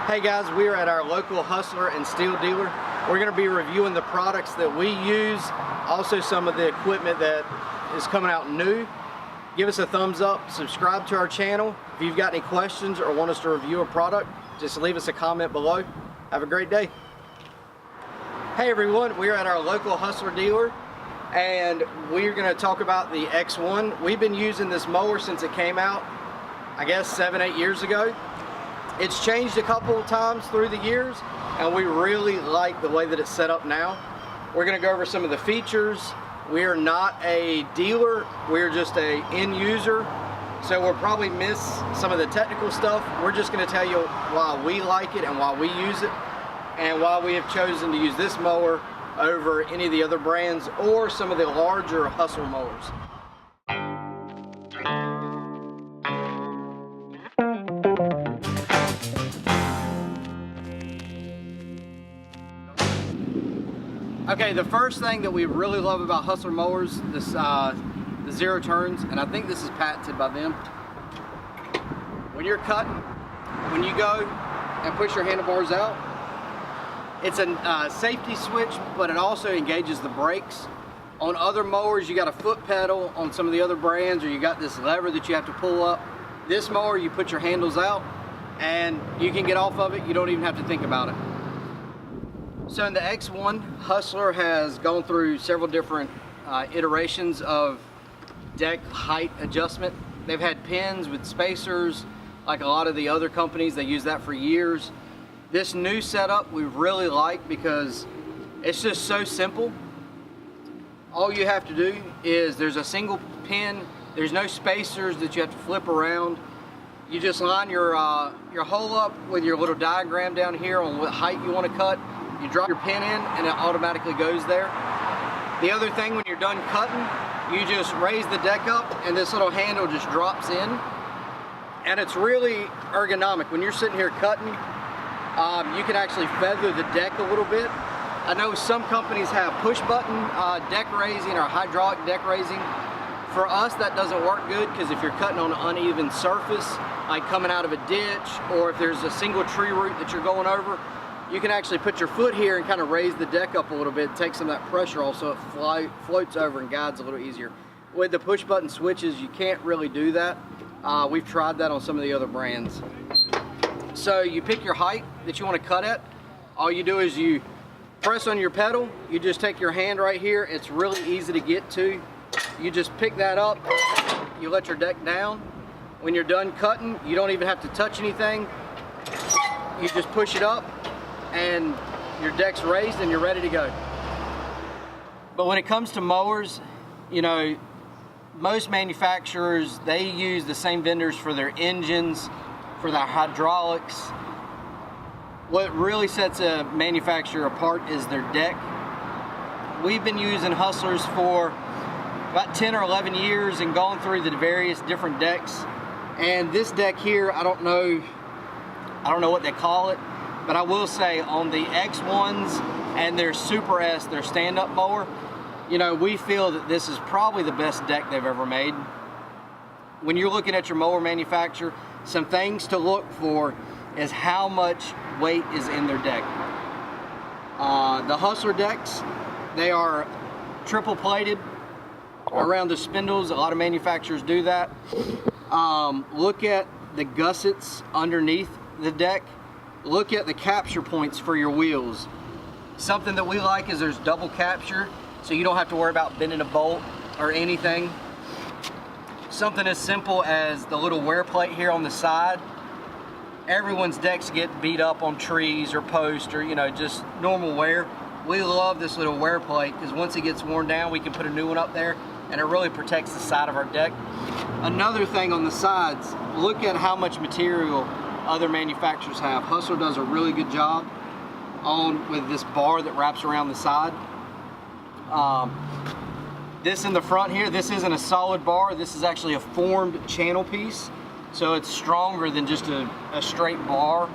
Hey guys, we are at our local Hustler and Steel dealer. We're going to be reviewing the products that we use, also some of the equipment that is coming out new. Give us a thumbs up, subscribe to our channel. If you've got any questions or want us to review a product, just leave us a comment below. Have a great day. Hey everyone, we're at our local Hustler dealer and we're going to talk about the X1. We've been using this mower since it came out, I guess 7-8 years ago. It's changed a couple of times through the years and we really like the way that it's set up now. We're going to go over some of the features. We are not a dealer, we're just an end user, so we'll probably miss some of the technical stuff. We're just going to tell you why we like it and why we use it and why we have chosen to use this mower over any of the other brands or some of the larger Hustler mowers. Okay, the first thing that we really love about Hustler mowers, the zero turns, and I think this is patented by them. When you're cutting, when you go and push your handlebars out, it's a safety switch, but it also engages the brakes. On other mowers, you got a foot pedal on some of the other brands, or you got this lever that you have to pull up. This mower, you put your handles out, and you can get off of it. You don't even have to think about it. So in the X1, Hustler has gone through several different iterations of deck height adjustment. They've had pins with spacers, like a lot of the other companies. They use that for years. This new setup we really like because it's just so simple. All you have to do is there's a single pin. There's no spacers that you have to flip around. You just line your hole up with your little diagram down here on what height you want to cut. You drop your pin in and it automatically goes there. The other thing, when you're done cutting, you just raise the deck up and this little handle just drops in. And it's really ergonomic. When you're sitting here cutting, you can actually feather the deck a little bit. I know some companies have push button deck raising or hydraulic deck raising. For us, that doesn't work good because if you're cutting on an uneven surface, like coming out of a ditch, or if there's a single tree root that you're going over, you can actually put your foot here and kind of raise the deck up a little bit, take some of that pressure off so it floats over and guides a little easier. With the push button switches, you can't really do that. We've tried that on some of the other brands. So you pick your height that you want to cut at. All you do is you press on your pedal, you just take your hand right here, it's really easy to get to. You just pick that up, you let your deck down. When you're done cutting, you don't even have to touch anything. You just push it up and your deck's raised and you're ready to go. But when it comes to mowers, you know, most manufacturers, they use the same vendors for their engines, for their hydraulics. What really sets a manufacturer apart is their deck. We've been using Hustlers for about 10 or 11 years and gone through the various different decks. And this deck here, I don't know what they call it, but I will say on the X1s and their Super S, their stand-up mower, you know, we feel that this is probably the best deck they've ever made. When you're looking at your mower manufacturer, some things to look for is how much weight is in their deck. The Hustler decks, they are triple plated around the spindles. A lot of manufacturers do that. Look at the gussets underneath the deck. Look at the capture points for your wheels. Something that we like is there's double capture, so you don't have to worry about bending a bolt or anything. Something as simple as the little wear plate here on the side. Everyone's decks get beat up on trees or posts or, you know, just normal wear. We love this little wear plate because once it gets worn down, we can put a new one up there and it really protects the side of our deck. Another thing on the sides, look at how much material other manufacturers have. Hustler does a really good job with this bar that wraps around the side. This in the front here, this isn't a solid bar. This is actually a formed channel piece. So it's stronger than just a straight bar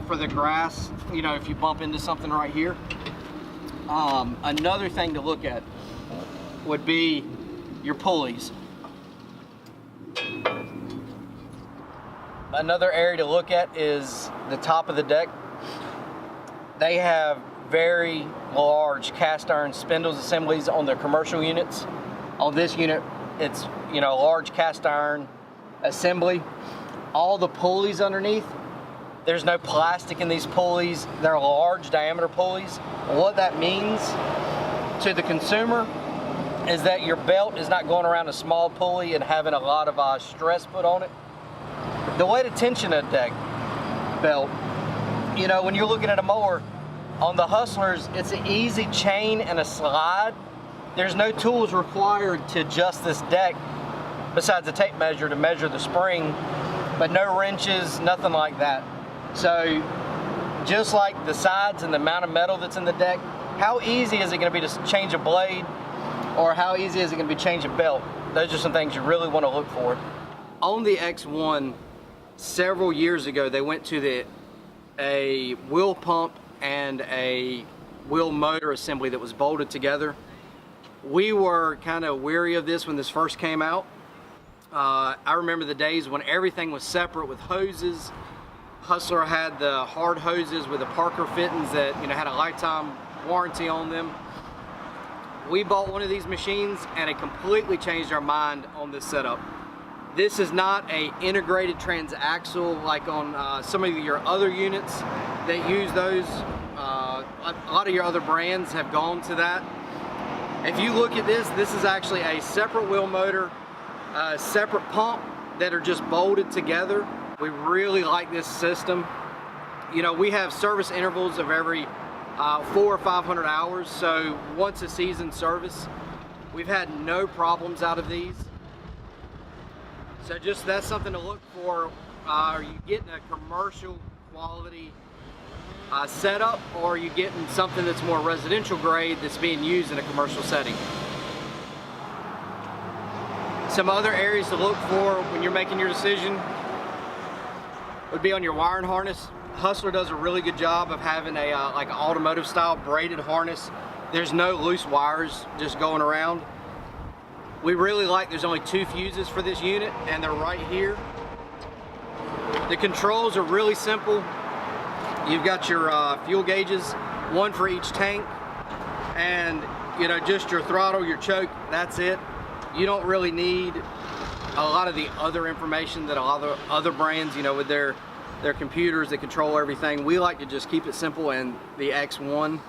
for the grass, you know, if you bump into something right here. Another thing to look at would be your pulleys. Another area to look at is the top of the deck. They have very large cast iron spindles assemblies on their commercial units. On this unit, it's, you know, a large cast iron assembly. All the pulleys underneath, there's no plastic in these pulleys. They're large diameter pulleys. What that means to the consumer is that your belt is not going around a small pulley and having a lot of stress put on it. The way to tension a deck belt, you know, when you're looking at a mower, on the Hustlers, it's an easy chain and a slide. There's no tools required to adjust this deck besides a tape measure to measure the spring, but no wrenches, nothing like that. So just like the sides and the amount of metal that's in the deck, how easy is it going to be to change a blade, or how easy is it going to be to change a belt? Those are some things you really want to look for. On the X1, several years ago, they went to a wheel pump and a wheel motor assembly that was bolted together. We were kind of weary of this when this first came out. I remember the days when everything was separate with hoses. Hustler had the hard hoses with the Parker fittings that, you know, had a lifetime warranty on them. We bought one of these machines and it completely changed our mind on this setup. This is not a integrated transaxle like on some of your other units that use those. A lot of your other brands have gone to that. If you look at this, this is actually a separate wheel motor, a separate pump that are just bolted together. We really like this system. You know, we have service intervals of every 400 or 500 hours, so once a season service. We've had no problems out of these. So just that's something to look for. Are you getting a commercial quality setup, or are you getting something that's more residential grade that's being used in a commercial setting? Some other areas to look for when you're making your decision would be on your wiring harness. Hustler does a really good job of having a like an automotive style braided harness. There's no loose wires just going around. We really like, there's only 2 fuses for this unit and they're right here. The controls are really simple. You've got your fuel gauges, 1 for each tank, and you know, just your throttle, your choke, that's it. You don't really need a lot of the other information that a lot of other brands, you know, with their computers that control everything. We like to just keep it simple, and the X1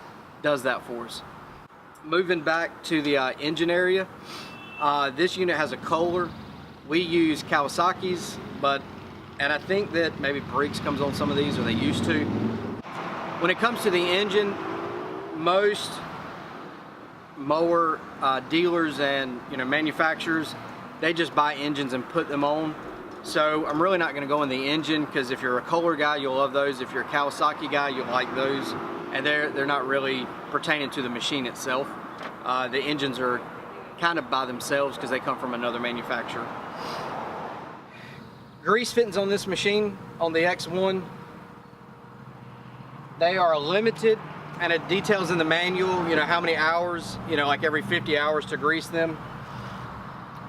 does that for us. Moving back to the engine area, this unit has a Kohler. We use Kawasaki's, and I think that maybe Briggs comes on some of these, or they used to. When it comes to the engine, most mower dealers and, you know, manufacturers, they just buy engines and put them on. So I'm really not going to go in the engine, because if you're a Kohler guy, you'll love those. If you're a Kawasaki guy, you'll like those. And they're not really pertaining to the machine itself. The engines are kind of by themselves because they come from another manufacturer. Grease fittings on this machine, on the X1, they are limited, and it details in the manual, you know, how many hours, you know, like every 50 hours to grease them.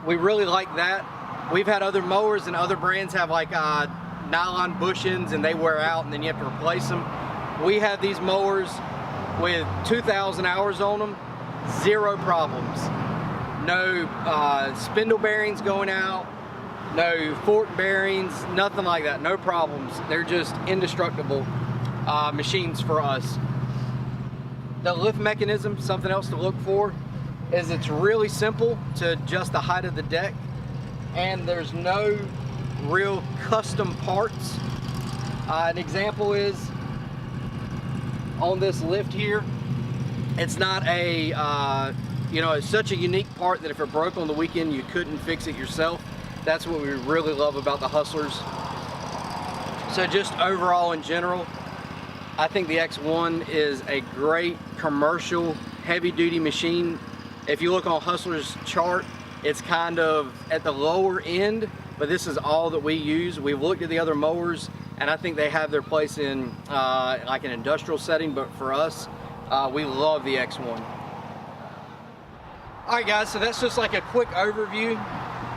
We really like that. We've had other mowers and other brands have like nylon bushings and they wear out and then you have to replace them. We have these mowers with 2,000 hours on them, 0 problems. No spindle bearings going out, no fork bearings, nothing like that, no problems. They're just indestructible machines for us. The lift mechanism, something else to look for, is it's really simple to adjust the height of the deck, and there's no real custom parts. An example is on this lift here, it's not a, you know, it's such a unique part that if it broke on the weekend, you couldn't fix it yourself. That's what we really love about the Hustlers. So just overall in general, I think the X1 is a great commercial heavy duty machine. If you look on Hustler's chart, it's kind of at the lower end, but this is all that we use. We've looked at the other mowers and I think they have their place in like an industrial setting, but for us, we love the X1. All right guys, so that's just like a quick overview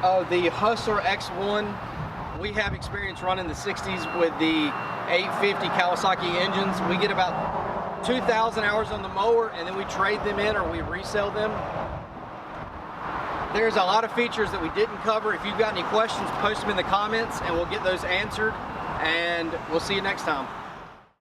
of the Hustler X1 We have experience running the 60s with the 850 Kawasaki engines. We get about 2,000 hours on the mower, and then we trade them in or we resell them. There's a lot of features that we didn't cover. If you've got any questions, post them in the comments and we'll get those answered, and we'll see you next time.